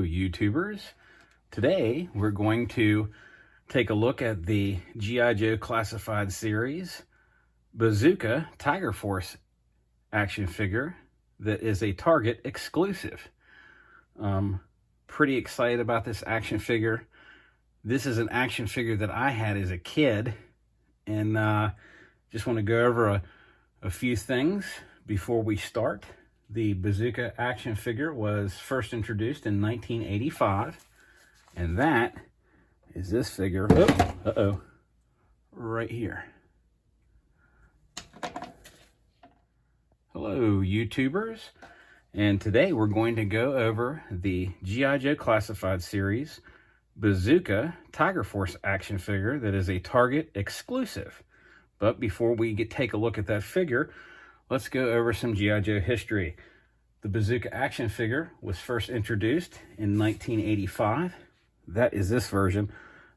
YouTubers. Today we're going to take a look at the G.I. Joe Classified Series Bazooka Tiger Force action figure that is a Target exclusive. Pretty excited about this action figure. This is an action figure that I had as a kid, and just want to go over a few things before we start. The Bazooka action figure was first introduced in 1985, and that is this figure, right here. Hello, YouTubers, and today we're going to go over the G.I. Joe Classified Series Bazooka Tiger Force action figure that is a Target exclusive. But before we take a look at that figure, let's go over some G.I. Joe history. The Bazooka action figure was first introduced in 1985. That is this version.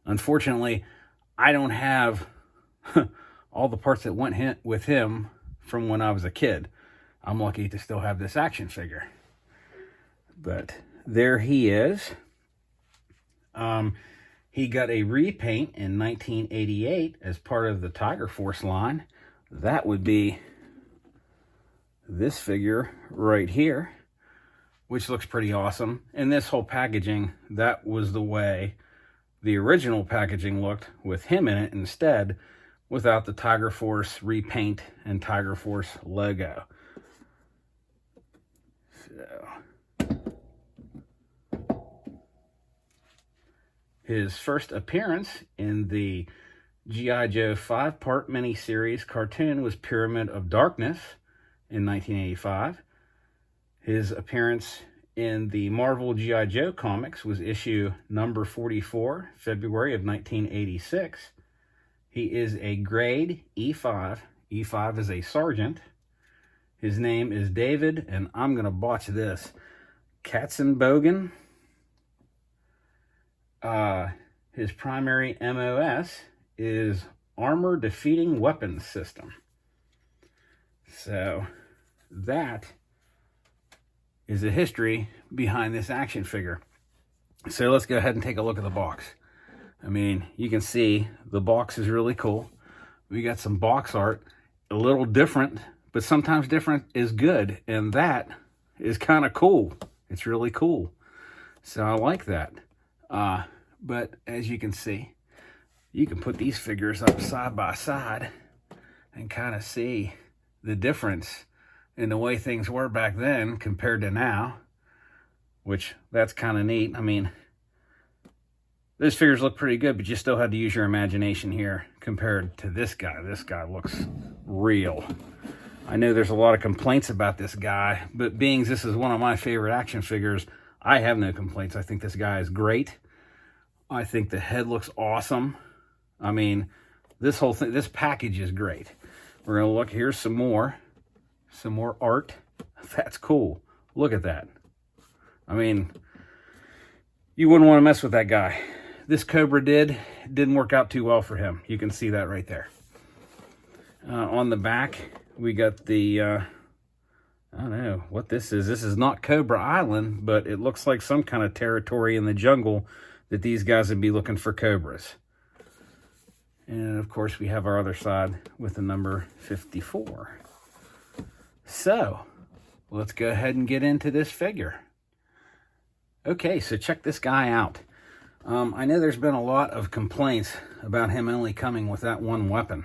Unfortunately, I don't have all the parts that went with him from when I was a kid. I'm lucky to still have this action figure. But there he is. He got a repaint in 1988 as part of the Tiger Force line. That would be this figure right here, which looks pretty awesome. And this whole packaging, that was the way the original packaging looked with him in it instead, without the Tiger Force repaint and Tiger Force logo. So his first appearance in the G.I. Joe 5-part miniseries cartoon was Pyramid of Darkness in 1985. His appearance in the Marvel G.I. Joe comics was issue number 44, February of 1986. He is a grade E5. E5 is a sergeant. His name is David, and I'm going to botch this, Katzenbogen. His primary MOS is Armor Defeating Weapons System. So that is the history behind this action figure. So let's go ahead and take a look at the box. I mean, you can see the box is really cool. We got some box art, a little different, but sometimes different is good, and that is kind of cool. It's really cool. So I like that. But as you can see, you can put these figures up side by side and kind of see the difference in the way things were back then compared to now, which that's kind of neat. I mean, those figures look pretty good, but you still had to use your imagination here compared to this guy. This guy looks real. I know there's a lot of complaints about this guy, but being this is one of my favorite action figures, I have no complaints. I think this guy is great. I think the head looks awesome. I mean, this whole thing, this package is great. We're going to look, here's some more art. That's cool. Look at that. I mean, you wouldn't want to mess with that guy. This Cobra didn't work out too well for him. You can see that right there. On the back, we got the, I don't know what this is. This is not Cobra Island, but it looks like some kind of territory in the jungle that these guys would be looking for cobras. And of course, we have our other side with the number 54. So let's go ahead and get into this figure. Okay, so check this guy out. I know there's been a lot of complaints about him only coming with that one weapon,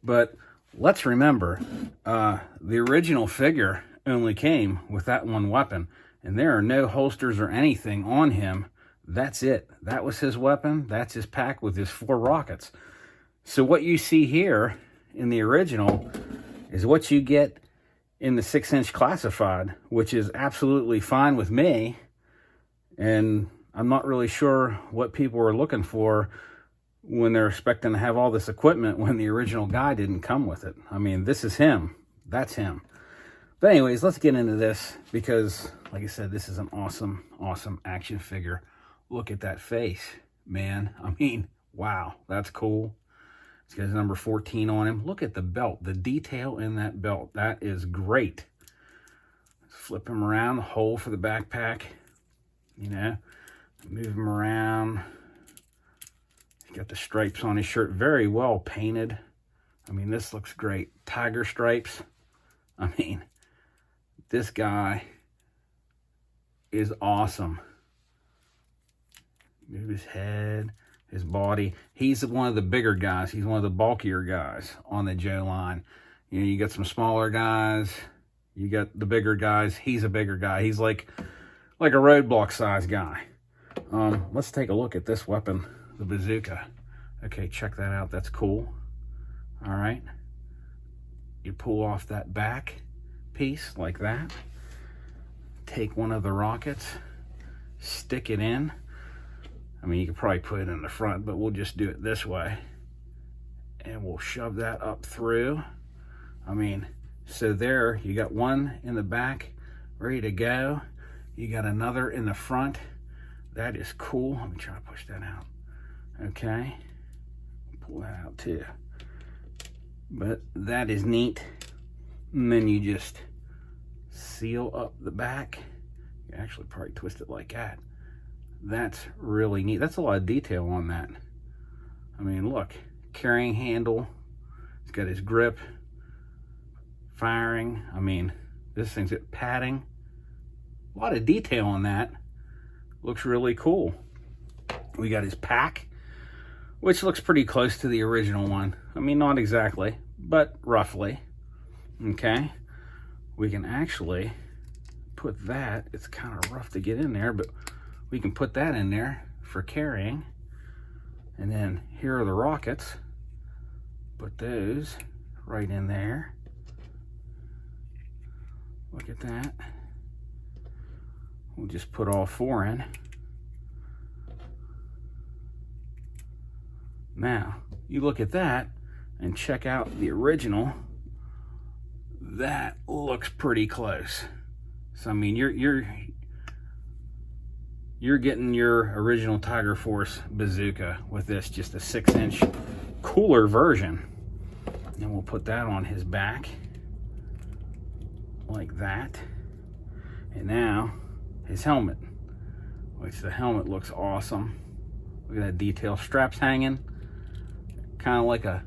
but let's remember, the original figure only came with that one weapon, and there are no holsters or anything on him. That's it. That was his weapon. That's his pack with his 4 rockets. So what you see here in the original is what you get in the 6-inch classified, which is absolutely fine with me. And I'm not really sure what people are looking for when they're expecting to have all this equipment when the original guy didn't come with it. I mean, this is him. That's him. But anyways, let's get into this because, like I said, this is an awesome, awesome action figure. Look at that face, man. I mean, wow, that's cool. It's got his number 14 on him. Look at the belt, the detail in that belt. That is great. Flip him around, the hole for the backpack. You know, Move him around. He's got the stripes on his shirt, very well painted. I mean, this looks great. Tiger stripes. I mean, this guy is awesome. Move his head, his body. He's one of the bigger guys. He's one of the bulkier guys on the Joe line. You know, you got some smaller guys. You got the bigger guys. He's a bigger guy. He's like a roadblock size guy. Let's take a look at this weapon, the bazooka. Okay, check that out. That's cool. All right. You pull off that back piece like that. Take one of the rockets, stick it in. I mean, you could probably put it in the front, but we'll just do it this way. And we'll shove that up through. I mean, so there, you got one in the back, ready to go. You got another in the front. That is cool. Let me try to push that out. Okay. Pull that out too. But that is neat. And then you just seal up the back. You actually probably twist it like that. That's really neat. That's a lot of detail on that. I mean, look, carrying handle. It's got his grip, firing. I mean, this thing's got padding. A lot of detail on that. Looks really cool. We got his pack, which looks pretty close to the original one. I mean, not exactly, but roughly. Okay. We can actually put that. It's kind of rough to get in there, but we can put that in there for carrying. And then here are the rockets. Put those right in there. Look at that. We'll just put all four in. Now, you look at that and check out the original. That looks pretty close. So I mean, you're getting your original Tiger Force bazooka with this, just a 6-inch cooler version. And we'll put that on his back like that. And now his helmet, which the helmet looks awesome. Look at that detail, straps hanging, kind of like a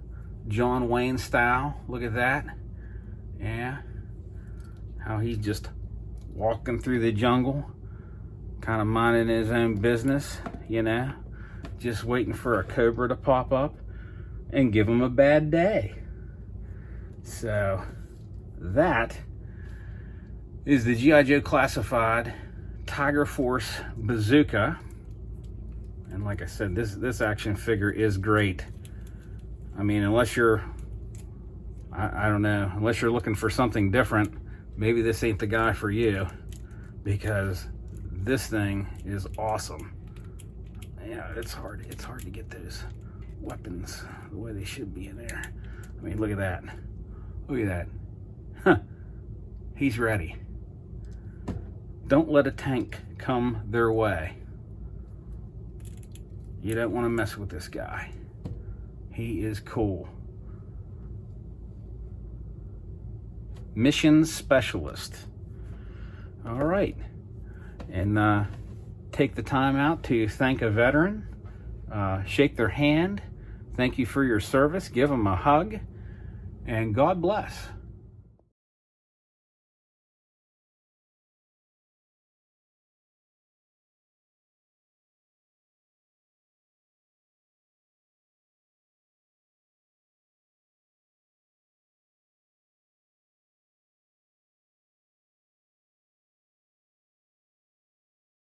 John Wayne style. Look at that. Yeah, how he's just walking through the jungle, kind of minding his own business, you know, just waiting for a cobra to pop up and give him a bad day. So that is the G.I. Joe Classified Tiger Force bazooka. And like I said, this action figure is great. I mean, unless you're, I don't know, unless you're looking for something different, maybe this ain't the guy for you, because this thing is awesome. Yeah, it's hard to get those weapons the way they should be in there. I mean, look at that. Look at that. Huh. He's ready. Don't let a tank come their way. You don't want to mess with this guy. He is cool. Mission Specialist. All right. And take the time out to thank a veteran. Shake their hand. Thank you for your service. Give them a hug. And God bless.